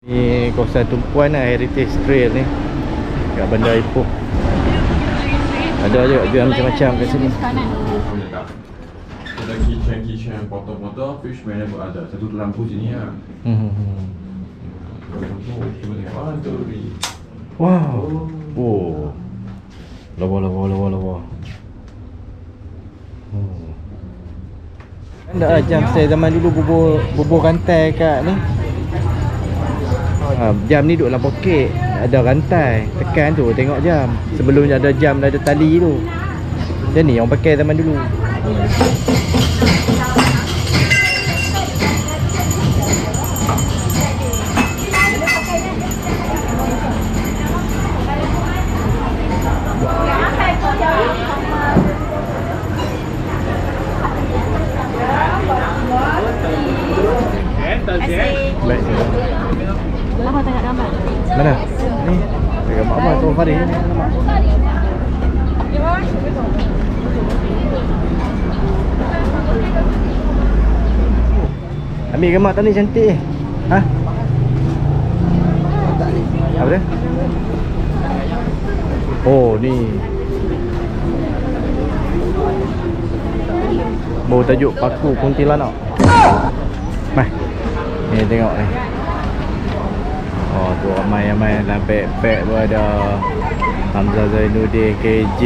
Ni kawasan tumpuan lah, Heritage Trail ni kat Bandar Ipoh. Ada juga jual macam-macam kat sini. Ada kitchen potong-potong, fish mana pun ada. Satu lampu sini lah. Wow. Oh. Lawa. Ada jam saya zaman dulu bubur rantai kat ni. Jam ni duduk dalam poket, ada rantai, tekan tu tengok jam. Sebelumnya ada jam, ada tali tu. Macam ni orang pakai zaman dulu. Baik. Abang tengok gambar. Mana? Ni. Gambar apa tu Farid ni? Ambil gambar tadi cantik ni. Ha? Apa dia? Oh ni. Baru tajuk Paku Kuntilanak. Mai. Ni tengok ni. Oh tu ramai dalam beg-beg tu ada Hamzah Zainuddin, KJ,